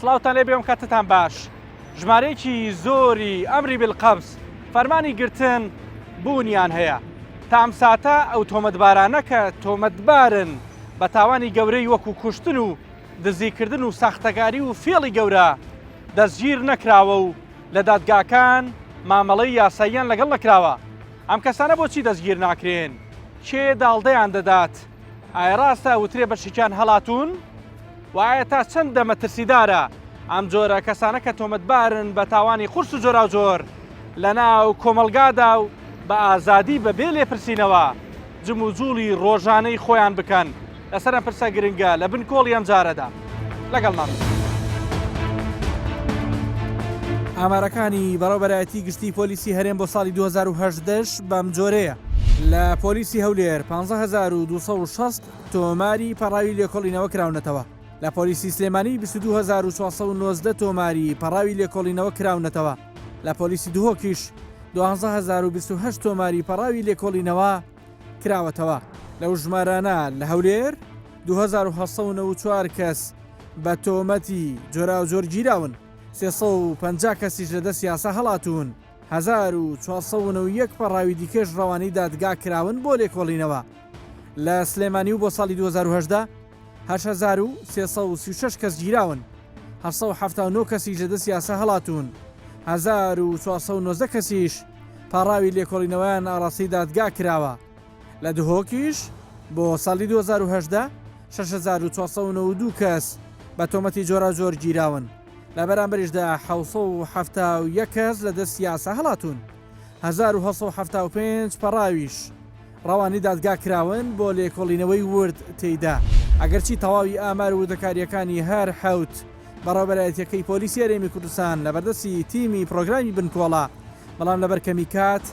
سڵاوتان لێ بێم کاتتان باش. ژمارەیەکی زۆری ئەمری بالقەبز فەرمانی گرتن بوونیان هەیە. تا ئەم ساتە ئەو تۆمەتبارانە کە تۆمەتبارن بە تاوانی گەورەی وەکو کوشتن و دزیکردن و ساختەکاری و فێڵی گەورە دەستگیر نەکراوە و لە دادگاکان مامەڵەی یاساییان لەگەڵ نەکراوە. ئەم کەسانە بۆچی دەستگیر ناکرێن؟ کێ داڵدەیان دەدات؟ ئایا ڕاستە وترێ بەشێکیان هەڵاتون؟ وایە تا چەندە مەترسیدارە ئەم جۆرە کەسانە کە تۆمەتبارن بە تاوانی قورس و جۆرا و جۆر لە ناو کۆمەلگادا و بە ئازادی بەبێ لێپرسینەوە جم و جوڵی ڕۆژانەی خۆیان بکەن لەسەر ئەم پرسە گرنگە لە بن کۆڵی ئەم جارەدا لەگەڵمان. ئامارەکانی بەڕێوەبەرایەتی گشتی پۆلیسی هەرێم بۆ ساڵی 2018 بەم جۆرەیە. لە پۆلیسی هەولێر 15260 تۆماری پەڕاوی لێکۆڵینەوە کراونەتەوە. لە پۆلیسی سلێمانی 22490 تۆماری پەڕاوی لێکۆڵینەوە کراونەتەوە. لە پۆلیسی دوهۆکیش 12028 تۆماری پەڕاوی لێکۆڵینەوە کراوەتەوە. لەو ژمارانە لە هەولێر 2794 کەس بە تۆمەتی جۆرا و جۆر گیراون، 350 کەسیش لەدەست یاسا هەڵاتون، 1491 پەڕاوی دیکەش ڕەوانەی دادگا کراون بۆ لێکۆڵینەوە. لە سلێمانی و بۆ ساڵی 2018 8336 کەس گیراون، 779 کەسیش لەدەست یاسا هەڵاتون، 1490 کەسیش پاڕاوی لێکۆڵینەوەیان ئاڕاستی دادگا کراوە. لە دهۆکیش بۆ ساڵی 2018 6492 کەس بە تۆمەتی جۆرا جۆر گیراون، لە بەرامبەریشدا 771 کەس لەدەست یاسا هەڵاتون، 1975 پەڕاویش ڕەوانی دادگا کراون بۆ لێکۆڵینەوەی ورد تێیدا. ئەگەرچی تەواوی ئامار وردەکاریەکانی هەر حەوت بەڕێوەبەرایەتیەکەی پۆلیسی هەرێمی کوردستان لە بەردەستی تیمی پرۆگرامی بنکۆڵە، بەڵام لەبەر کەمی کات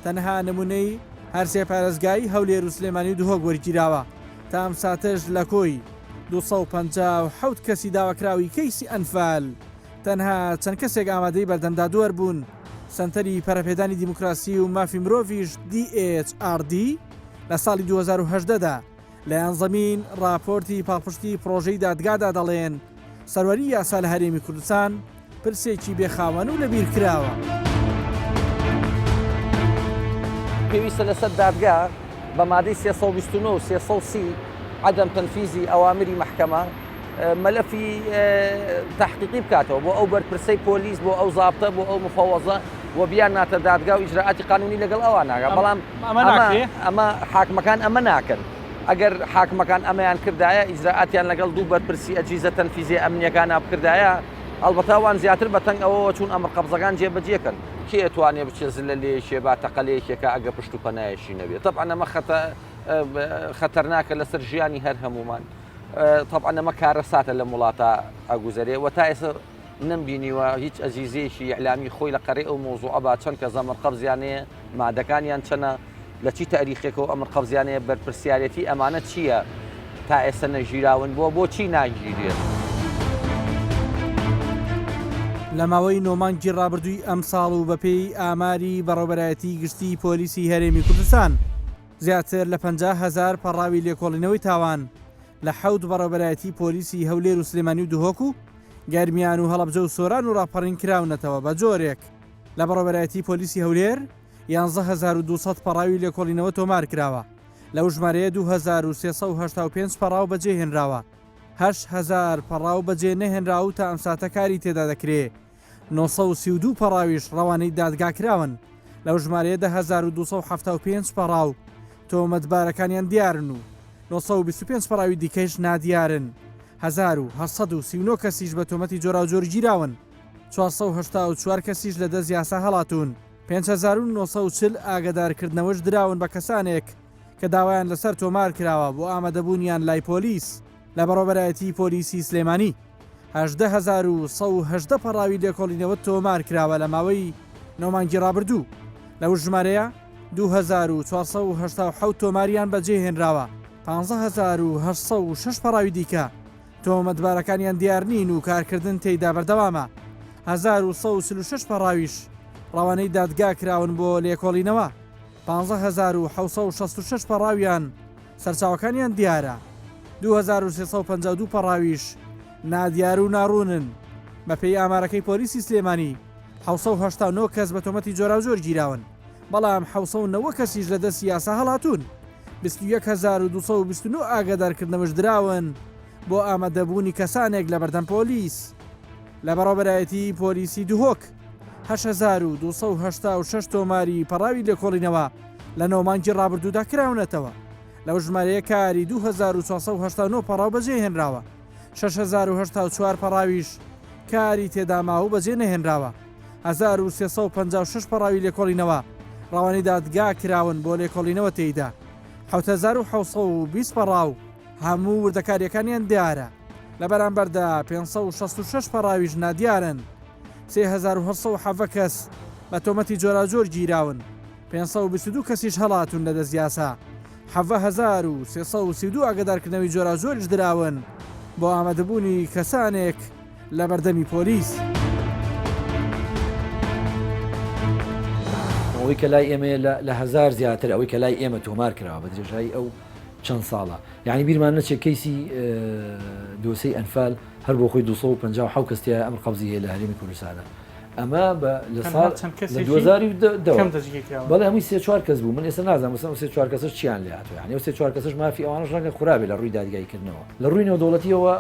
تەنها نمونەی هەرسێ پارێزگای هەولێر و سلێمانی و دهۆک وەرگیراوە. تا ئەم ساتەش لە کۆی 257 کەسی داواکراوی کەیسی ئەنفال تەنها چەند کەسێک ئامادەی بەردەمدادوەر بوون. سنتەری پەرەپێدانی دیموکراسی و مافی مرۆڤیش DHRD لە ساڵی 2018دا لە یانزەمین راپۆرتی پاڵپشتی پرۆژەی دادگادا دەڵێن سەروەری یاسا لە هەرێمی کوردستان پرسێکی بێخاوەن و لەبیر کراوە. پێویستە لەسەر دادگا بە مادەی 329 و 330 عدەم تەنفیزی ئەوامری محکەمە مەلەفی تحقیقی بکاتەوە بۆ ئەو بەرپرسەی پۆلیس، بۆ ئەو زابطە، بۆ ئەو مفەوەزە و بیان ناتە دادگا و ئیجراعاتی قانونی لەگەڵ ئەوان ناگات. بەڵام ئەمە حاکمەکان ئەمە ناکەن. ئەگەر حاکمەکان ئەمەیان کردایە ئیجراعاتیان لەگەڵ دوو بەرپرسی ئەجیزە تەنفیزی ئەمنیەکانە بکردایە، ئەڵبەتاوان زیاتر بەتەنگ ئەوەوە چوون ئەمر قەبزەکان جێبەجێکەن. کێ ئەتوانێ بچێت لە لێشێ با تەقەلەیەکێکە ئەگە پشت و پەنایەشی نەبێت. طبعا ئەمە خەتەرناکە لەسەر ژیانی هەر هەمومان. طبعا ئەمە کارەساتە لە وڵاتە ئەگوزەرێ و تا ئێستا نمبینیوە هیچ ئەزیزێکی ئیعلامی خۆی لە قەرەی ئەو مۆزوعە با چەند کەس ئەمر قەبزیانەیە، مادەکانیان چەنە، لە چی تاریخێکەوە ئەمر قەبزیانەیە، بەرپرسیارەتی ئەمانە چییە تا ئێستا نەژیراون بۆچی ناگیرێت. لە ماوەی نۆمانگی ڕابردووی ئەم ساڵ و بەپێی ئاماری بەڕێوەبەرایەتی گشتی پۆلیسی هەرێمی کوردستان زیاتر لە 50,000 پەڕاوی لێکۆڵینەوەی تاوان لە حەوت بەڕێوەبەرایەتی پۆلیسی هەولێر و سلێمانی و دهۆک و گەرمیان و هەڵەبجە و سۆران و ڕاپەڕین کراونەتەوە بە جۆرێک. لە بەڕێوەبەرایەتی پۆلیسی هەولێر 11200 پەڕاوی لێکۆڵینەوە تۆمار کراوە، لەو ژمارەیە 2385 پەڕاو بەجێ هێنراوە، 8000 پەڕاو بەجێ نەهێنراو تا ئەم ساتە کاری تێدا دەکرێت. 932 پەڕاویش ڕەوانەی دادگا کراون، لەو ژمارەیە 1275 پەڕاو تۆمەتبارەکانیان دیارن و 925 پەڕاوی دیکەش نادیارن. 1739 کەسیش بە تۆمەتی جۆرا و جۆر گیراون، 484 کەسیش لە دەست یاسا هەڵاتون، 5940 ئاگادارکردنەوەش دراون بە کەسانێک کە داوایان لەسەر تۆمار کراوە بۆ ئامادەبوونیان لای پۆلیس. لە بەڕێوەبەرایەتی پۆلیسی سلێمانی 18118 پەڕاوی لێکۆڵینەوە تۆمار کراوە لە ماوەی نۆمانگی ڕابردوو، لەو ژمارەیە 2487 تۆماریان بەجێ هێنراوە، 15806 پەڕاوی دیکە تۆمەتبارەکانیان دیار نین و کارکردن تێیدا بەردەوامە، 1146 پەڕاویش ڕەوانەی دادگا کراون بۆ لێکۆڵینەوە، 15766 پەڕاویان سەرچاوەکانیان دیارە، 2352 پەڕاویش نادیار و ناڕوونن، بەپێی ئامارەکەی پۆلیسی سلێمانی 789 کەس بە تۆمەتی جۆراوجۆر گیراون، بەڵام 790 کەسیش لە دەست یاسا هەڵاتون. 21229 ئاگادارکردنەوەش دراون بۆ ئامادەبوونی کەسانێک لە بەردەم پۆلیس. لە بەڕێوەبەرایەتی پۆلیسی دوهۆک 8286 تۆماری پەڕاوی لێکۆڵینەوە لە 9 مانگی ڕابردوودا کراونەتەوە. لەو ژمارەیە کاری 2489 پەڕاو بەجێ هێنراوە، 6084 پەڕاویش کاری تێداما و بەجێ نەهێنراوە. 1356 پەڕاوی لێکۆڵینەوە ڕاوانی دادگا کراون بۆ لێکۆڵینەوە تێیدا. 7720 پەڕاو هەموو وردەکاریەکانیان دیارە، لە بەرامبەردا 566 پەڕاویش نادیارن. 3770 کەس بە تۆمەتی جۆراجۆر گیراون، 522 کەسیش هەڵاتون لە دەست یاسا. 7332 ئاگادارکردنەوەی جۆراجۆریش دراون بۆ ئامادەبوونی کەسانێک لە بەردەمی پۆلیس. ئەوەی کە لای ئێمە لە هزار زیاتر ئەوەی کە لای ئێمە تۆمار کراوە بە درێژایی ئەو چەند ساڵە، یعنی بیرمان نەچێت کەیسی دۆسەی ئەنفال هەر بۆ خۆی 257 کەستیا ئەمر قەبزی هەیە لە هەرێمی کوردستانە. ئەمە لە ساڵ 2010 بەڵێ هەمووی 3-4 کەس بوو. من ئێستا نازانم 3-4 کەسش چیان لێ هاتووە، یعنی 3-4 کەسش مافی ئەوانش ڕەنگە خورابێ لە ڕووی دادگاییکردنەوە. لە ڕووی نێودەوڵەتیەوە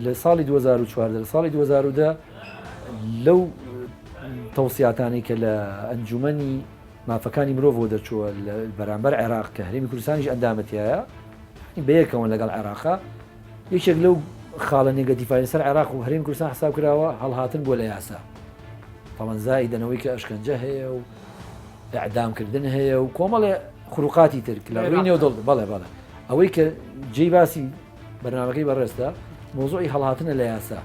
لە ساڵی 2014 لە ساڵی 2010 لەو تەوسیاتانی کە لە ئەنجومەنی مافەکانی مرۆڤ بۆ دەرچووە بەرامبەر عێراق کە هەرێمی کوردستانیش ئەندامەتیایە بەیەکەوە لەگەڵ عێراقا، یەکێک لەو خاڵە نێگەتیڤای سەر عێراق و هەرێمی کوردستان حساب کراوە هەڵهاتن بۆ لە یاسا، تەمەنزایی دەنەوەی کە ئەشکەنجە هەیە و ئەعدامکردن هەیە و کۆمەڵێ خروقاتی تر لە ڕووی نێودەوڵەت. بەڵێ ئەوەی کە جێی باسی بەرنامەکەی بەڕێستە مۆزوعی هەڵهاتنە لە یاسا،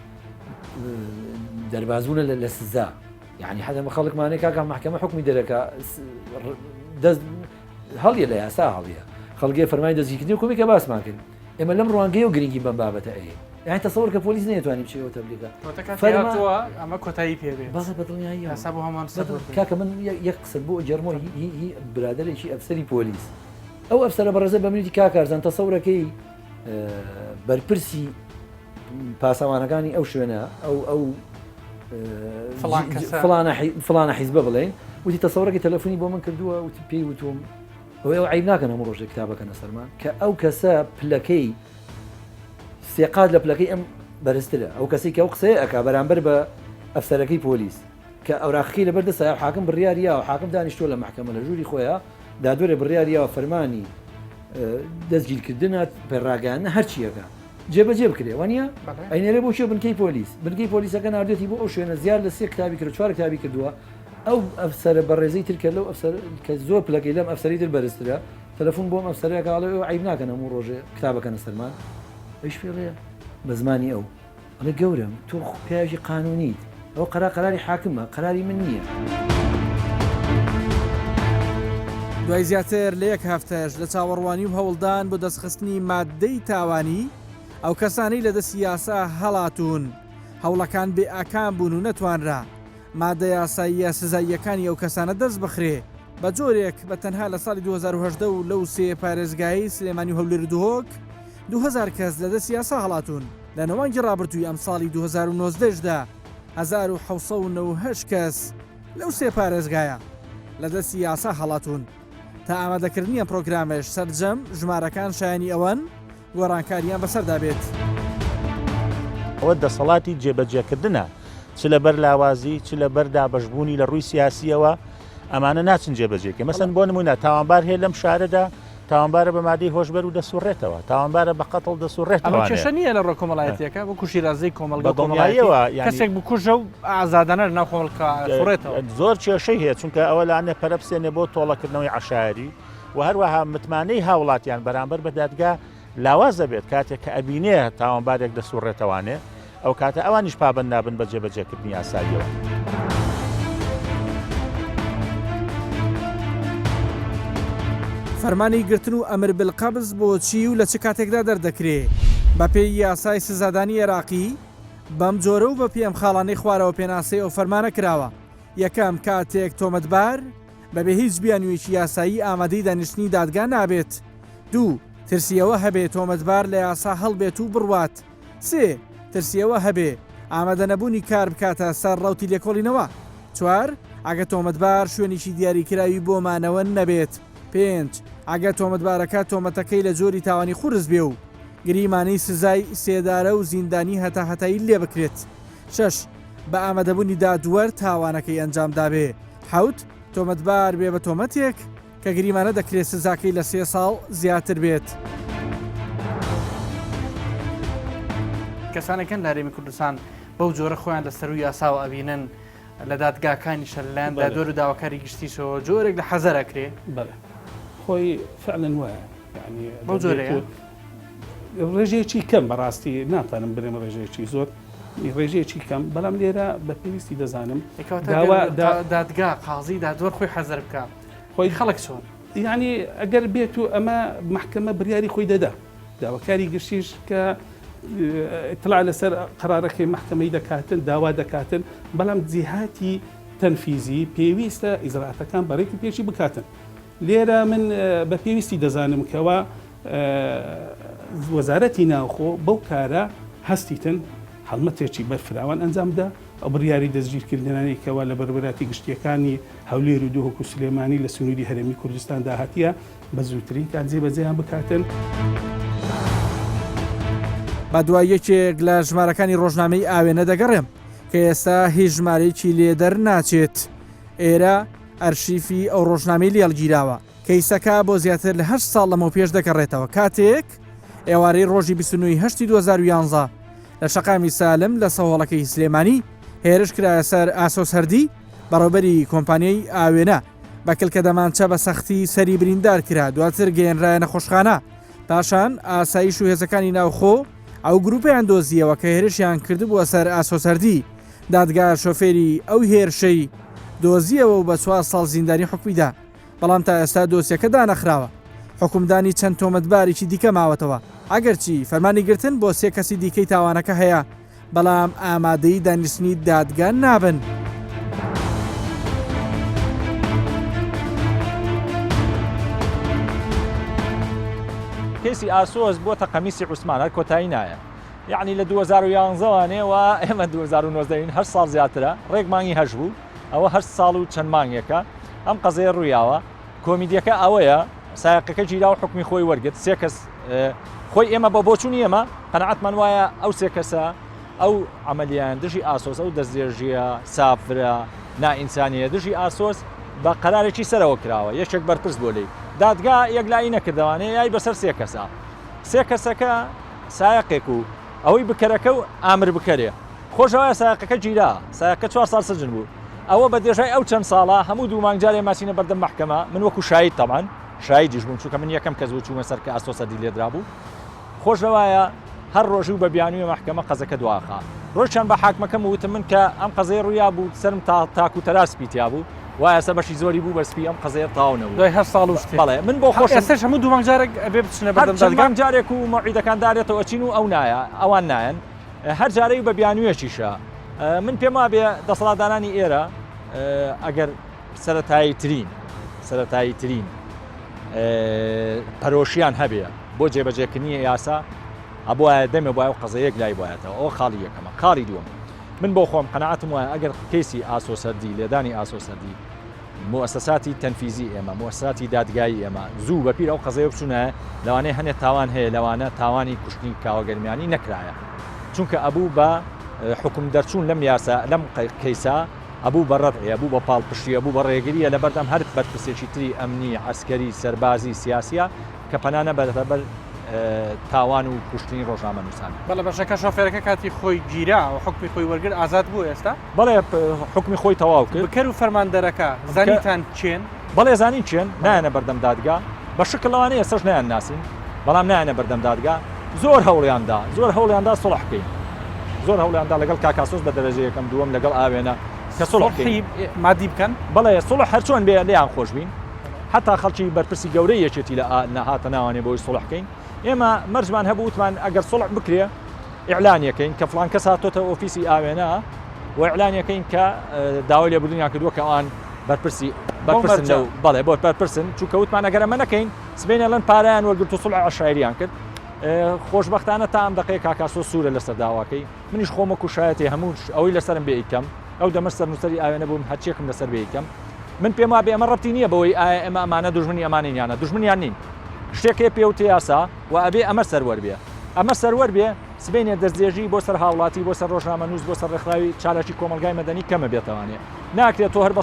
دەربازبوونە لە سزا، یعنی حەدە خەڵکمانەیە کاکە محکەمە حکمی دەرەکە دەست هەڵیە لە یاسا هەڵیە خەڵگێ فەرمانی دەستگیرکردنی و کۆمیکە باسمان کرد. ئێمە لەم ڕوانگەی و گرنگی بەم بابەتە ئەیە، یعنی تەسەوڕ کە پۆلیس نەیەتوانێت بچێتەوە تەبلیغات ئەمە کۆتایی پێبێت کاکە من یەک قسە بۆ جەرمۆ هی برادەرێکی ئەفسەری پۆلیس، ئەو ئەفسەرە بەڕێزە بە منیتی کاکارزان تەسەورەکەی بەرپرسی پاسەوانەکانی ئەو شوێنە ئەو فلانە حیزبە بڵێن وتی تەسەورەکەی تەلەفۆنی بۆ من کردووە وتی پێی وتوم ئەو عیب ناکەن هەموو ڕۆژێک کتابەکەنە سەرمان کە ئەو کەسە پلەکەی سێقات لە پلەکەی ئەم بەرزترە، ئەو کەسی کە ئەو قسەیە ئەکا بەرامبەر بە ئەفسەرەکەی پۆلیس کە ئەوراقەکەی لەبەردەسە حاکم بڕیاریەوە حاکم دانیشتووە لە محکەمە لە ژووری خۆیان دادوەرە بڕیاریەوە فەرمانی دەستگیرکردنات پێڕاگەیانە هەرچیەکە جێبەجێ بکرێ وانە ئەینێرە بۆ چێ بنکەی پۆلیس بنکەی پۆلیسەکە نردێتی بۆ ئەو شوێنە زیاد لە 3 کتابی کرد 4 کتابی کردووە. ئەو ئەفسەرە بەڕێزەی ترکە لەو ئەفسەر کە زۆر پلەکەی لەم ئەفسەری تر بەرزترە تەلەفۆن بۆم ئەفسەرەکەڵێ عیب ناکەن هەموو ڕۆژێ کتابەکەنە سەرمان ئەیش پێڵێ بە زمانی ئەو ئەڵێ گەورم تۆ پیاژی قانونیت ئەو قەراری حاکمە قەراری من نییە. دوای زیاتر لە 1 هەفتەش لە چاوەڕوانی و هەوڵدان بۆ دەستخستنی مادەی تاوانی ئەو کەسانەی لە دەست یاسا هەڵاتون هەوڵەکان بێ ئاکان بوون و نەتوانرا مادە یاساییە سزاییەکانی ئەو کەسانە دەست بخرێ بە جۆرێک بە تەنها لە ساڵی 2010 و لەو 3 پارێزگایی سلێمانی و هەولێر دوهۆک 2000 کەس لە دەست یاسا هەڵاتون. لە نەوانگی ڕابردووی ئەم ساڵی 2019دا 1798 کەس لەو 3 پارێزگایە لە دەستی یاسا هەڵاتون. تا ئامادەکردنی ئەم پرۆگرامش سەرجەم ژمارەکان شایانی ئەوەن گۆڕانکاریان بەسەردا بێت. ئەوە دەسەڵاتی جێبەجێکردنە چ لە بەر لاوازی چ لە بەر دابەشبوونی لە ڕووی سیاسیەوە ئەمانە ناچن جێبەجێکە. مەسەن بۆ نمونە تاوانبار هەیە لەم شارەدا تاوانبارە بە مادەی هۆشبەر و دەسوڕێتەوە تاوانبارە بە قەتڵ دەسوڕێتەوە. کێشە نییە لە ڕۆ کۆمەڵایەتیەکە بۆ کوشی رازەی کۆمەڵگەڵەوە کەسێک بکوژە و ئازادانە ناو کۆمەڵکەڕێتەوە زۆر کێشەی هەیە چونکە ئەوە لاانێ پەرە بسێنێ بۆ تۆڵەکردنەوەی عەشایری و هەروەها متمانەی هاوڵاتیان بەرامبەر بە دادگا لاوازە بێت کاتێک کە ئەبینێ تاوانبارێک دەسوڕێتەوانێ ئەو کاتە ئەوانیش پابند نابن بە جێبەجێکردنی یاساییەوە. فەرمانی گرتن و ئەمر بالقەبز بۆچی و لە چ کاتێکدا دەردەکرێ بە پێی یاسای سزادانی عێراقی بەم جۆرە و بە پێی ئەم خاڵانەی خوارەوە پێناسەی ئەو فەرمانە کراوە. یەکەم کاتێک تۆمەتبار بەبێ هیچ بیانوێکی یاسایی ئامادەی دانیشتنی دادگا نابێت. 2 ترسیەوە هەبێت تۆمەتبار لە یاسا هەڵبێت و بڕوات. 3 ترسیەوە هەبێ ئامادە نەبوونی کار بکاتە سەر ڕەوتی لێکۆڵینەوە. 4 ئەگە تۆمەتبار شوێنێکی دیاریکراوی بۆ مانەوە نەبێت. 5 ئەگە تۆمەتبارەکە تۆمەتەکەی لە جۆری تاوانی خوڕز بێ و گریمانەی سزای سێدارە و زیندانی هەتاهەتایی لێ بکرێت. 6 بە ئامادەبوونی دادوەر تاوانەکەی ئەنجامدابێ. 7 تۆمەتبار بێ بە تۆمەتێک کە گریمانە دەکرێت سزاکەی لە 3 ساڵ زیاتر بێت. کەسانێکن لە هەرێمی کوردستان بەو جۆرە خۆیان لە سەر و یاساوە ئەبینن لە دادگاکانی شەرلەن دادوەر و داواکاری گشتیشەوە جۆرێک لە حەزەرەکرێ. بەڵێ خۆی فعلەن وایە یعنی بەو جۆرەیە ڕێژەیەکی کەم بەڕاستی ناتوانم برێم ڕێژەیەکی زۆر ڕێژەیەکی کەم بەڵام لێرە بە پێویستی دەزانم دادگا قازی دادوەر خۆی حەزەر بکە خۆی خەڵک چۆن یعنی ئەگەر بێت و ئەمە محکەمە بریاری خۆی دەدا داواکاری گشتیش کە اطلاع لەسەر قرارەکەی محکەمەی دەکاتن داوا دەکاتن بەڵام جیهاتی تەنفیزی پێویستە ئیزراعەتەکان بەڕێکی پێشی بکاتن. لێرە من بە پێویستی دەزانم کەەوە وەزارەتی ناوخۆ بەو کارە هەستیتن هەڵمەتێکی بەرفراوان ئەنجامدا ئەو بڕیاری دەستگیرکردنانی کەەوە لە بەربەراتی گشتیەکانی هەولێر و دووهۆک و سلێمانی لە سنووری هەرێمی کوردستان داهاتیە بە زووترین کات جێبەجێیان بکاتن. با دوای یەکێک لە ژمارەکانی ڕۆژنامەی ئاوێنە دەگەڕێم کە ئێستا هیچ ژمارەیەکی لێدەر ناچێت. ئێرە ئەرشیفی ئەو ڕۆژنامەی لێڵگیراوە کەیسەکە بۆ زیاتر لە 8 ساڵ لەمەوە پێش دەگەڕێتەوە. کاتێک ئێوارەی ڕۆژی 29 2011 لە شەقامی سالم لە سەهۆڵەکەی سلێمانی هێرش کرایە سەر ئاسۆس هەردی بەڕێوەبەری کۆمپانیای ئاوێنە بە کلکە دەمانچە بە سەختی سەری بریندار کرا دواتر گەیەنرایە نەخۆشخانە. پاشان ئاسایش و هێزەکانی ناوخۆ ئەو گروپیان دۆزیەوە کە هێرشیان کردبووە سەر ئاسۆس هەردی. دادگا شۆفێری ئەو هێرشەی دۆزیەوە و بە 4 ساڵ زیندانی حکمیدا بەڵام تا ئێستا دۆسیەکە دانەخراوە. حکومدانی چەند تۆمەتبارێکی دیکە ماوەتەوە ئەگەرچی فەرمانی گرتن بۆ 3 کەسی دیکەی تاوانەکە هەیە بەڵام ئامادەی دانیشتنی دادگا نابن. کەسی ئاسۆس بۆتە قەمیسی عوسمان هەر کۆتایی نایە یعنی لە 2011وانەوە ئێمە 2019 هەر ساڵ زیاترە ڕێک مانگی هەژ بوو ئەوە هەر ساڵ و چەند مانگێکە ئەم قەزەیە ڕوویاوە کۆمیدیەکە ئەوەیە سایقەکە گیرا و حکمی خۆی وەرگرت 3 کەس خۆی ئێمە بە بۆچوونی ئێمە قەنەعەتمان وایە ئەو 3 کەسە ئەو عملیان دژی ئاسۆس ئەو دەستێژیە سافرە نائینسانیە دژی ئاسۆس بە قەرارێکی سەرەوە کراوە یەکێک بەرپرس بۆ لی دادگا یەکلایی نەکردوانەیە یای بەسەر 3 کەسە 3 کەسەکە سایقێک و ئەوەی بکەرەکە و ئامر بکەرێ خۆشەوەیە سایقەکە گیرا سایقەکە 4 ساڵ سجن بوو ئەوە بە دێژای ئەو چەند ساڵە هەموو دوو مانگجارێ ماچینە بەردەم محکەمە من وەکو شاید تەمان شایدیش بووم چونکە من یەکەم کەس بوو چوومە سەر کە ئاسۆسە دی لێدرا بوو خۆشەوەیە هەر ڕۆژی و بە بیانووی محکەمە قەزەکە دواخا ڕۆژیان بە حاکمەکەم وتم من کە ئەم قەزەی ڕوویا بوو سرم تاکو تەراسپی تیا بوو وایە سە بەشی زۆری بوو بەسپی ئەم قەزەیە تاونەوە دوای 8 ساڵ وشت بەڵێ من بۆ خۆش ئێستاش هەموو دوو مانگجارێک ئەبێ بچنە بەردەم دادگا جارێک و مەوعیدەکان دارێتەوە ئەچین و ئەو نایە ئەوان نایەن هەر جارەی بە بیانوویەکیشە من پێم وابێ دەسەڵاتدارانی ئێرە ئەگەر سەرەتایی ترین پەرۆشیان هەبێ بۆ جێبەجێکردنی یاسا ئەبووایە دەمێ وایە و قەزەیەک لای وایەتەوە ئەو خاڵی یەکەمە خاڵی دووەم من بۆ خۆم قەنەعەتم وایە ئەگەر کەیسی ئاسۆسەردی لێدانی ئاسۆسەردی مؤسساتی تەنفیزی ئێمە مؤسساتی دادگایی ئێمە زوو بەپیر ئەو قەزەیە بچوونە لەوانەیە هەنێ تاوان هەیە لەوانە تاوانی کوشتنی کاوەگەرمیانی نەکرایە چونکە ئەبوو بە حکم دەرچوون لەم یاسا لەم کەیسا ئەبوو بە ڕەدعە بوو بە پاڵپشتی بوو بە ڕێگریە لە بەردەم هەر بەرپرسێکی تری ئەمنی عەسکەری سەربازی سیاسیە کە پەنانە بەرەبەر تاوان و کوشتنی ڕۆژنامە نووسان بەڵێ بەشەکە شۆفێرەکە کاتی خۆی گیرا و حکمی خۆی وەرگرت ئازاد بوو ئێستا بەڵێ حکمی خۆی تەواو کرد بکەر و فەرماندەرەکە زانیتان چێن بەڵێ زانی چێن نایەنە بەردەم دادگا بە شکل لەوانەیە ئێستاش نایان ناسین بەڵام نایەنە بەردەم دادگا زۆر هەوڵیاندا سڵح بکەین زۆر هەوڵیاندا لەگەڵ کاکاسۆس بە دەرەجە یەکەم دووەم لەگەڵ ئاوێنە کە سڵحی مادی بکەن بەڵێ سڵح هەرچۆن بێ لێیان خۆش بین حتا خەڵکی بەرپرسی گەورەی یەکێتی لە نەهاتە ناوانێ بۆی سڵح بکەین ئێمە مەرجمان هەبوو وتمان ئەگەر سڵح بکرێ ئیعلانیەکەین کە فڵان کەس هاتۆتە ئۆفیسی ئاوێنە و ئیعلانیەکەین کە داوای لێبوردنیان کردووە کە ئەوان بەرپرسن بەڵێ بۆ بەرپرسن چونکە وتمان ئەگەر ئەمە نەکەین سبەینە لەن پارەیان وەرگرت و سڵح عەشایریان کرد خۆشببختانە تا ئەم دقەیە کاکاسۆ سوورە لەسەر داواکەی منیش خۆمە کوشایەتی هەموو ئەوەی لەسرم بێ ئیکەم ئەو دەمە سەر نووسری ئاوێنە بووم هەرچێکم لەسەر بێ ئیکەم من پێم وابێ ئەمە ڕەتی نییە بەوەی ئێمە ئەمانە دوژمنی ئەمانینیانە دوژمنیان نین شتێکی پێ و تیاسا و ئەبێ ئەمە سەروەر بێ ئەمە سەروەر بێ سبینێ دەستێژی بۆ سەر هاوڵاتی بۆ سەر ڕۆژنامەنووس بۆ سەر ڕێکخراوی چالەکی کۆمەلگای مەدەنی کەمە بێتەوانێ ناکرێت تۆ هەر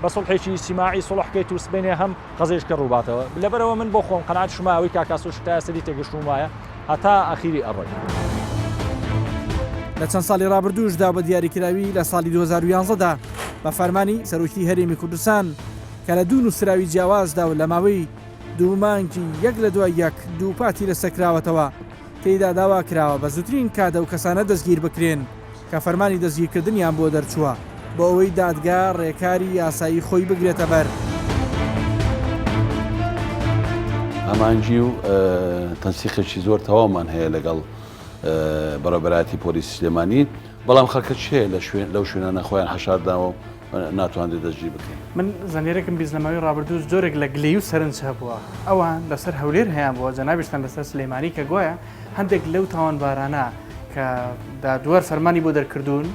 بە سڵحێکی سیماعی سڵحکەیت و سبینێ هەم قەزێشکە ڕووباتەوە لەبەرەوە من بۆ خۆم قەناعەت شماوی کاکاسۆ شتای سەری تێگەشتوم وایە هەتا ئەخیری ئەڕۆی لە چەند ساڵی ڕابردووشدا بە دیاریکراوی لە ساڵی 2011دا بە فەرمانی سەرۆکی هەرێمی کوردستان کە لە دوو نووسراوی جیاوازدا و لە ماوەی دوو مانگی یەک لە دوای یەک دوو پاتی لەسەرکراوەتەوە تێیدا داوا کراوە بە زووترین کادە و کەسانە دەستگیر بکرێن کە فەرمانی دەستگیرکردنیان بۆ دەرچووە بۆ ئەوەی دادگا ڕێکاری یاسایی خۆی بگرێتە بەر. ئەمانجی و تەنسیقێکی زۆر تەواومان هەیە لەگەڵ بەڕێوەبەرایەتی پۆلیسی سلێمانی بەڵام خەڵکە چێ لەو شوێنانە خۆیان حەشارداوە ناتوانێت دەستگیر بکەین. من زانێرێکم بیزنەماوی ڕابردوو زۆرێک لە گلەی و سەرنج هەبووە ئەوان لەسەر هەولێر هەیە بووە جەنابیشتان لەسەر سلێمانی کە گوایە هەندێک لەو تاوانبارانە کە دادوەر فەرمانی بۆ دەرکردوون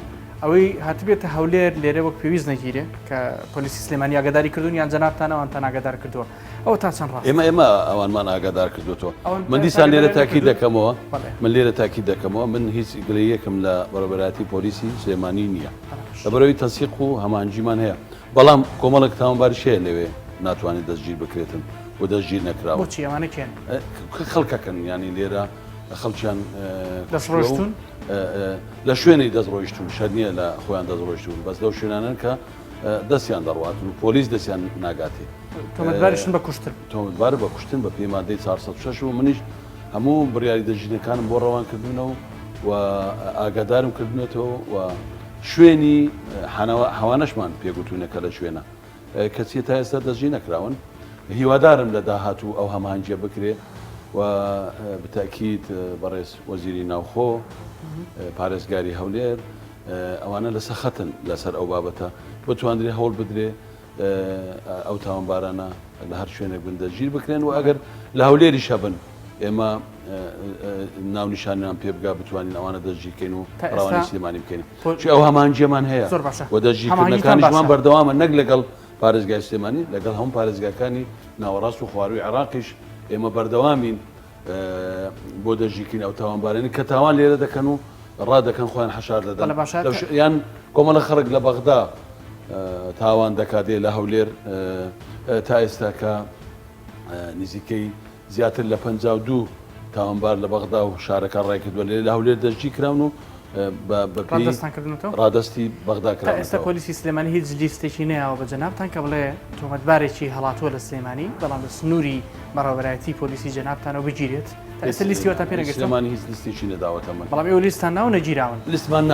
ئەوەی هاتبێتە هەولێر لێرە وەک پێویست نەگیرێ کە پۆلیسی سلێمانی ئاگاداری کردوون یان جەنابتانەوان تان ئاگادار کردووە ئەوە تا چەند ڕاست ئێمە ئەوانمان ئاگادار کردوێتەوە من دیسان لێرە تاکی دەکەمەوە من لێرە تاکی دەکەمەوە من هیچ گلەیەکم لە بەڕێوەبەرایەتی پۆلیسی سلێمانی نییە لەبەرەوەی تەنسیق و هەمانجیمان هەیە بەڵام کۆمەڵک تاوانباری شەیە لەوێ ناتوانێت دەستگیر بکرێتن و دەستگیر نەکراوە بۆچی ئەوانە کێن خەڵکەکەن ینی لێرە خەڵکیان دەسڕۆشتون لە شوێنی دەستڕۆیشتون شەر نییە لە خۆیان دەستڕۆیشتون بەس لەو شوێنانن کە دەستیان دەڕواتن و پۆلیس دەستیان ناگاتێ تۆمەتباریشن بە کوشتن تۆمەتبار بە کوشتن بە پێمادەی 406 و منیش هەموو بڕیاری دەژینەکانم بۆ ڕەوانکردنەوە و ئاگادارم کردنێتەوە و شوێنی هەوانەشمان پێگوتوونەکە لە شوێنە کەچیە تا ئێستا دەستگیر نەکراون هیوادارم لە داهاتوو ئەو هەمانجە بکرێ و بتاکیت بەڕێز وەزیری ناوخۆ پارێزگاری هەولێر ئەوانە لە سەخەتن لەسەر ئەو بابەتە بتواندرێ هەوڵ بدرێ ئەو تاوانبارانە لە هەر شوێنێک بندەگیر بکرێن و ئەگەر لە هەولێری شەبن ئێمە ناونیشانیان پێ بگا بتوانین ئەوانە دەستگیرکەین و ڕاوانی سلێمانی بکەین ئەو هەمانجیەمان هەیە و دەستگیرکردنەکانیشمان بەردەوامە نەک لەگەڵ پارێزگای سلێمانی لەگەڵ هەموو پارێزگاکانی ناوەڕاست و خواروی عێراقیش ئێمە بەردەوامین بۆ دەژیکین ئەو تاوانبارانی کە تاوان لێرە دەکەن و ڕادەکەن خۆیان حەشار دەدەن یان کۆمەڵە خەڵک لە بەغدا تاوان دەکاتێ لە هەولێر تا ئێستا کە نزیکەی زیاتر لە 52 تاوانبار لە بەغدا و شارەکە ڕایکردووە لە هەولێر دەستگیر کراون و ڕادستی بەغدا کرا ئێستا پۆلیسی سلێمانی هیچ لیستێکی نەیەوە بە جەنابتان کە بڵێ تۆمەتبارێکی هەڵاتووە لە سلێمانی بەڵام لە سنووری بەڕێوەبەرایەتی پۆلیسی جەنابتانەوە بگیرێت تا ئێستا لیستی وەتا پێنەگەشتم سلێمانی هیچ لیستێکی نەداوەتە من بەڵام ئێوە لیستان ناو نەگیراون لیستمان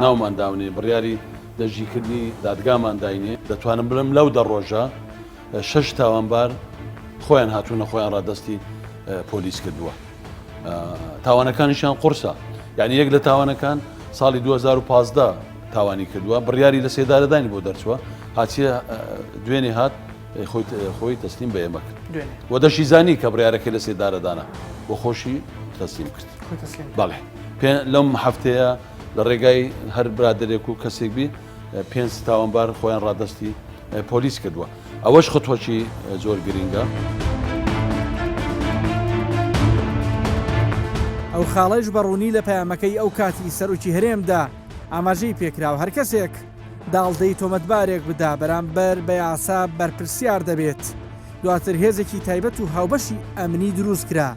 ناومان داونێ بڕیاری دەژیکردنی دادگامان داینێ دەتوانم بڵم لەو دەڕۆژە 6 تاوانبار خۆیان هاتوونە خۆیان ڕادستی پۆلیس کردووە تاوانەکانیشان قورسە یعنی یەک لە تاوانەکان ساڵی 2015 تاوانی کردووە بڕیاری لە سێدارەدانی بۆ دەرچووە هاچیە دوێنێ هات خۆی تەسلیم بە ئێمە کرد و دەشی زانی کە بڕیارەکەی لە سێدارەدانە بۆ خۆشی تەسلیم کرد بەڵێ لەم هەفتەیە لە ڕێگای هەر برادێک و کەسێک بی 5 تاوانبار خۆیان ڕادستی پۆلیس کردووە ئەوەش خۆتوەکی زۆر گرینگە. ئەو خاڵەش بەڕوونی لە پەیامەکەی ئەو کاتی سەرۆکی هەرێمدا ئاماژەی پێکراوە هەر کەسێک داڵدەی تۆمەتبارێک بدا بەرامبەر بە یاسا بەرپرسیار دەبێت دواتر هێزێکی تایبەت و هاوبەشی ئەمنی دروست کرا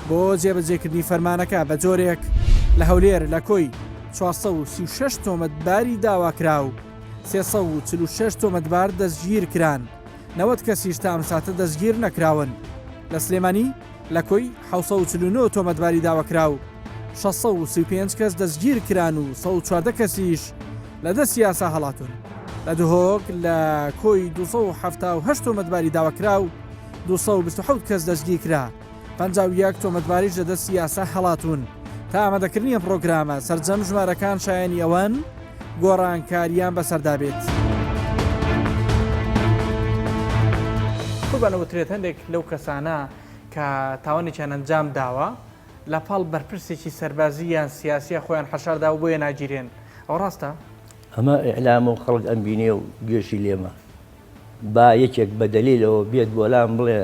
بۆ جێبەجێکردنی فەرمانەکە بە جۆرێک لە هەولێر لە کۆی 436 تۆمەتباری داواکراو 346 تۆمەتبار دەستگیر کران 90 کەسیش تا ئەم ساتە دەستگیر نەکراون لە سلێمانی لە کۆی 1949 تۆمەتباری داواکراو 635 کەس دەستگیر کران و 114 کەسیش لە دەست یاسا هەڵاتون لە دهۆک لە کۆی 278 تۆمەتباری داواکراو 227 کەس دەستگیر کرا 51 تۆمەتباریش لە دەست یاسا هەڵاتون تا ئامادەکردنی پرۆگرامە سەرجەم ژمارەکان شایانی ئەوەن گۆڕانکاریان بەسەردابێت. بانەوەترێت هەندێک لەو کەسانە کە تاوانێکیان ئەنجام داوە لە پاڵ بەرپرسێکی سەربازی یان سیاسیە خۆیان حەشاردا و بۆیە ناگیرێن ئەو ڕاستە؟ ئەمە ئیعلام و خەڵک ئەم بینێ و گوێشی لێمە با یەکێک بە دەلیلەوە بێت بۆلام بڵێ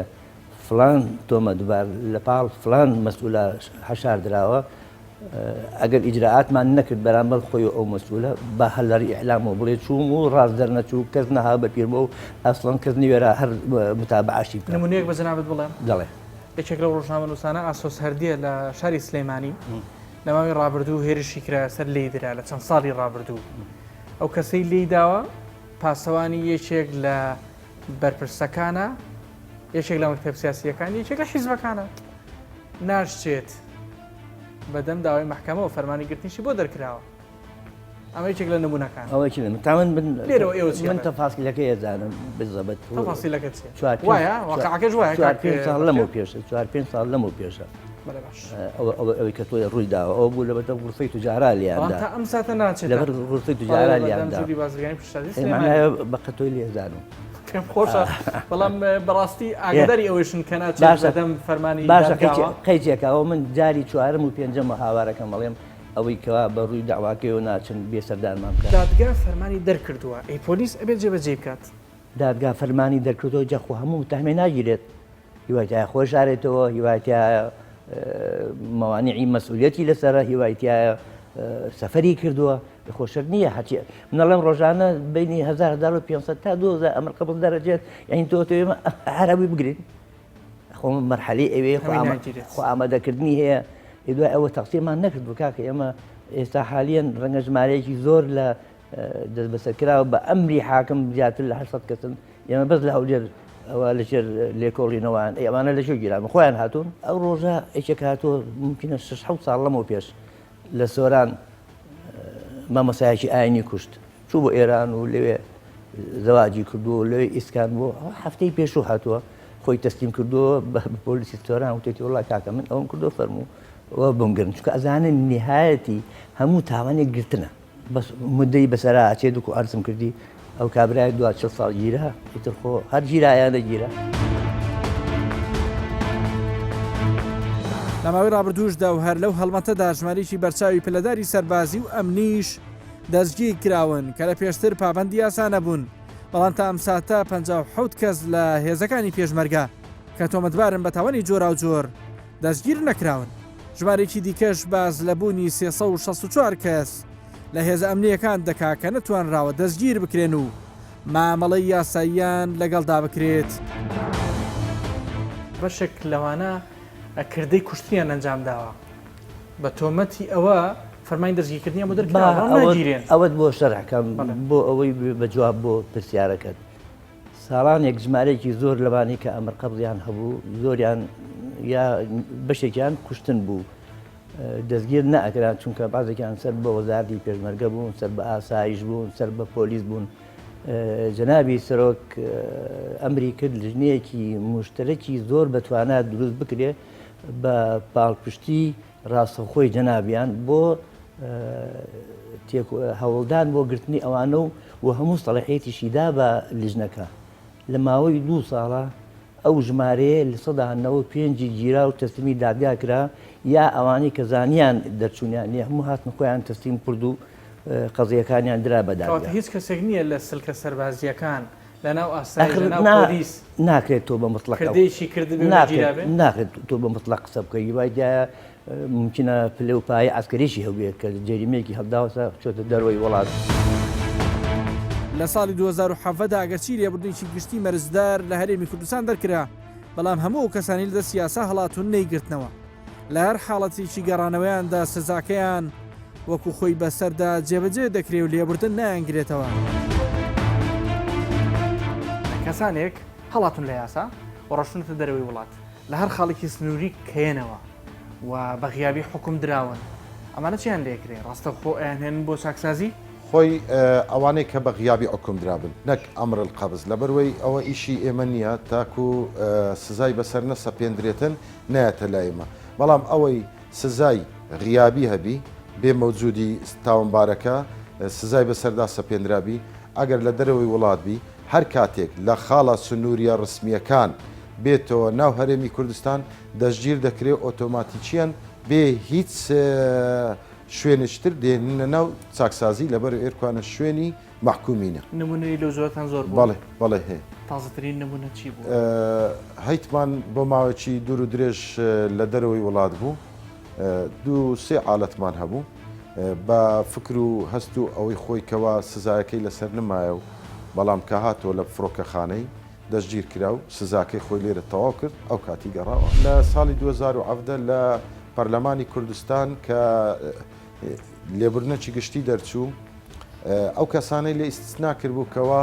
فلان تۆمەتبار لە پاڵ فلان مەسئولە حەشار درراوە ئەگەر ئیجراعاتمان نەکرد بەرامبەر خۆی ئەو مەسئولە بە هەلەری ئیعلام و بڵێ چوم و ڕاست دەرنەچوو کەس نەها بە پیر بۆ و ئەسڵەن کەس نوێرە هەر متابعەشی بکە. نمونەیەک بە جەنابەت بڵێم دەڵێ یەکێک لەو ڕۆژنامەنووسانە ئاسۆس هەردیە لە شاری سلەیمانی لە ماوەی ڕابردوو هێرشی کرا سەر لێدرا لە چەند ساڵی ڕابردوو ئەو کەسەی لێی داوە پاسەوانی یەکێک لە بەرپرسەکانە یەکێک لە مەکتەب سیاسیەکانی یەکێک لە حیزبەکانە ناشچێت بەدەم داوای محکەمە و فەرمانی گرتنیشی بۆ دەرکراوە ئەمە یەکێک لە نمونونەکان ئەوەی تاوان لێرەوە ئێوە من تەفاسیلەکەی ێزانم بزەبەت تەفاسیلەکە چیە؟ وایە واقعەکەش وایە 4 لەمە پێشە 4-5 ساڵ لەمە پێشە ئەوەی کە تۆی ڕووی داوە ئەو بوو لەبەر غورفەی توجارا لیاندا ئەم ساتە ناچێت لەبەر غورفەی توجارا لیاندا بەقە تۆی لێزانم پێم خۆشە بەڵام بەڕاستی ئاگداری ئەوەشن کە ناچێت بەدەم فەرمانی باشە قەیجێکەوە من جاری چوارم و پێنجەمە هاوارەکەم بەڵێم ئەوەی کەوا بە ڕووی داواکەوە ناچن بێسەردانمان بکات. دادگا فەرمانی دەرکردووە ئەی پۆلیس ئەبێت جێبەجێ بکات. دادگا فەرمانی دەرکردەوە جەخۆ هەموو تەحمێ ناگیرێت هیوایتیایە خۆشارێتەوە هیوایتیایە مەوانعی مەسئولیەتی لەسەرە هیوایتیایە سەفەری کردووە خۆشک نییە هەچی منەڵێم ڕۆژانە بینی 1500 تا 2000 ئەمر قبڵ دەرەجێت یعنی تۆ عەرەبی بگرین خۆ مەرحەلەی ئەوێ خۆ ئامادەکردنی هەیە دوای ئەوە تەقسیمان نەکردو کاکە ئێمە ئێستا حالیان ڕەنگە ژمارەیەکی زۆر لە دەست بەسەرکراوە بە ئەمری حاکم زیاتر لە 800 کەسن ئێمە بەس لە هەولێر ئەوە لەژێر لێکۆڵینەوەیان ئەمانە لەژێ گیران خۆیان هاتوون ئەو ڕۆژە ئەیچێک هاتووە ممکنە 6 ساڵ لەمەوە پێش لە سۆران مامۆسایەکی ئاینی کوشت چوو بۆ ئێران و لەوێ زەواجی کردووە لەوێ ئیسکان بۆ هەفتەی پێشوو هاتووە خۆی تەسلیم کردووە بە پۆلیسی سۆران وتێتی وڵای کاکە من ئەوم کردو فەرموو ئەوە بمگرن چونکە ئەزانن نهایەتی هەموو تاوانێک گرتنە بەس مدەی بەسەرا ئاچێت و ئەرزم کردی ئەو کابرای 40 ساڵ گیرە ئیتر خۆ هەر گیرایانە گیرە. لە ماوەی ڕابردووشدا و هەر لەو هەڵمەتەدا ژمارەیەکی بەرچاوی پلەداری سەربازی و ئەمنیش دەستگیر کراون کە لە پێشتر پابەندی یاسانە بوون بەڵام تا ئەم ساتە 57 کەس لە هێزەکانی پێشمەرگە کە تۆمەتبارن بە تاوانی جۆرا و جۆر دەستگیر نەکراون. ژمارێکی دیکەش باز لەبوونی 364 کەس لە هێزە ئەمنیەکان دەکا کە نەتوانراوە دەستگیر بکرێن و مامەڵەی یاساییان لەگەڵدا بکرێت. بەشێک لەوانە کردەی کوشتیان ئەنجام داوە بە تۆمەتی ئەوە فەرمانی دەستگیرکردنیان بۆ دەرکراوە ئەوەت بۆ شەرحەکەم بۆ ئەوەی بەجواب بۆ پرسیارەکەت ساڵانێک ژمارەیەکی زۆر لەوانی کە ئەمر قەبڵیان هەبوو زۆریان یا بەشێکیان کوشتن بوو دەستگیر نەئەکران چونکە بازێکیان سەر بە وەزارەتی پێشمەرگە بوون سەر بە ئاسایش بوون سەر بە پۆلیس بوون. جەنابی سەرۆک ئەمری کرد لژنەیەکی مشترەکی زۆر بەتوانات دروست بکرێ بە پاڵپشتی ڕاستەخۆی جەنابیان بۆ هەوڵدان بۆ گرتنی ئەوانە و هەموو سەڵەحیەتیشیدا بە لیژنەکە لە ماوەی 2 ساڵە ئەو ژمارەیە لە 95 گیرا و تەسلیمی دادگا کرا یا ئەوانەی کە زانیان دەرچوونیان هەموو هاتن خۆیان تەسلیم کرد و قەزیەکانیان درا بەدادگا. هیچ کەسێک نییە لە سلکە سەربازیەکان لەناو ئاسایش ناکرێت تۆ بە مطلق ناکرێت تۆ بە مطلق قسە بکەی وایە ممکنە پلە و پای ئاسکەریشی هەبێت کە جەریمەیەکی هەڵداوەسە چۆتە دەروەی وڵات. لە ساڵی 2017دا ئەگەرچی لێبوردنێکی گشتی مەرزدار لە هەرێمی کوردستان دەرکرا بەڵام هەموو ئەو کەسانی لەدە سیاسا هەڵاتون نەیگرتنەوە لە هەر حاڵەتێکی گەڕانەوەیاندا سزاکەیان وەکو خۆی بەسەردا جێبەجێ دەکرێت و لێبوردن نایانگرێتەوە. کەسانێک هەڵاتون لە یاسا و ڕۆشتونەتە دەرەوەی وڵات لە هەر خاڵێکی سنووری کەێنەوە و بە غیابی حکوم دراون ئەمانە چیان لێکرێ ڕاستە خۆ ئەیانهێن بۆ چاکسازی؟ خۆی ئەوانەی کە بە غیابی حکوم درابن نەک ئەمر القەبز لەبەروەی ئەوە ئیشی ئێمە نییە تاکو سزای بەسەر نەسەپێنرێتن نایەتە لایمە بەڵام ئەوەی سزای غیابی هەبی بێ مەوجودی تاوانبارەکە سزای بەسەردا سەپێنرابی ئەگەر لە دەرەوەی وڵات بی هەر کاتێک لە خاڵە سنووریە ڕسمیەکان بێتەوە ناو هەرێمی کوردستان دەستگیر دەکرێت ئۆتۆماتیکیان بێ هیچ شوێنشتر دێنە ناو چاکسازی لەبەر ئێرکوانە شوێنی محکومینە. نمونەی لە زۆرتان زۆر بەڵێ هەیە. تازەترین نمونە چی بوو؟ هەیتمان بۆ ماوەکی دوور و درێژ لە دەرەوەی وڵات بوو، 2-3 عالەتمان هەبوو بە فکر و هەست و ئەوەی خۆی کەوا سزایەکەی لەسەر نمایە و بەڵام کە هاتۆ لە فڕۆکەخانەی دەستگیر کرا و سزاکەی خۆی لێرە تەواو کرد ئەو کاتی گەڕاوە. لە ساڵی 2017 لە پەرلەمانی کوردستان کە لێبوردنەکی گشتی دەرچوو ئەو کەسانەی لێ ئیستنا کرد بوو کەوا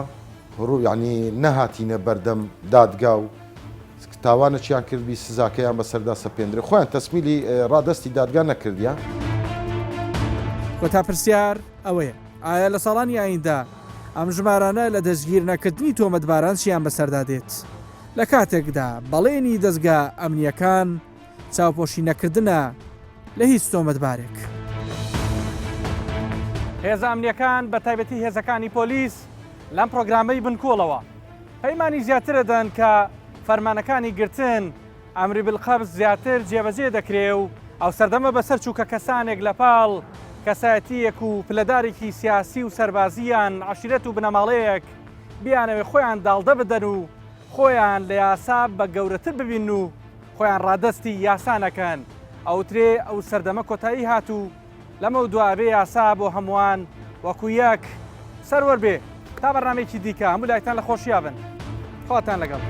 ڕوو یعنی نەهاتینە بەردەم دادگا و تاوانەچیان کردبی سزاکەیان بەسەردا سەپێنرێ خۆیان تەسمیلی ڕادستی دادگا نەکردیان. کۆتا پرسیار ئەوەیە ئایا لە ساڵانی ئایندا ئەم ژمارانە لە دەستگیر نەکردنی تۆمەتباران چیان بەسەردا دێت لە کاتێکدا بەڵێنی دەستگا ئەمنیەکان چاوپۆشی نەکردنە لە هیچ تۆمەتبارێک. هێزە ئەمنیەکان بە تایبەتی هێزەکانی پۆلیس لەم پرۆگرامەی بنکۆڵەوە پەیمانی زیاترە دەن کە فەرمانەکانی گرتن ئەمری بالقەبز زیاتر جێبەجێ دەکرێ و ئەو سەردەمە بەسەر چووکە کەسانێک لە پاڵ کەسایەتیەک و پلەدارێکی سیاسی و سەربازیان عشیرەت و بنەماڵەیەک بیانەوێ خۆیان داڵدە بدەن و خۆیان لە یاسا بە گەورەتر ببین و خۆیان ڕادستی یاسانەکەن ئەوترێ ئەو سەردەمە کۆتایی هاتوو لەمە دوابێ یاسا بۆ هەمووان وەکو یەک سەروەر بێ تا بەڕامێکی دیکە هەموو لایتان لە خۆشییا بن خۆتان لەگەڵ.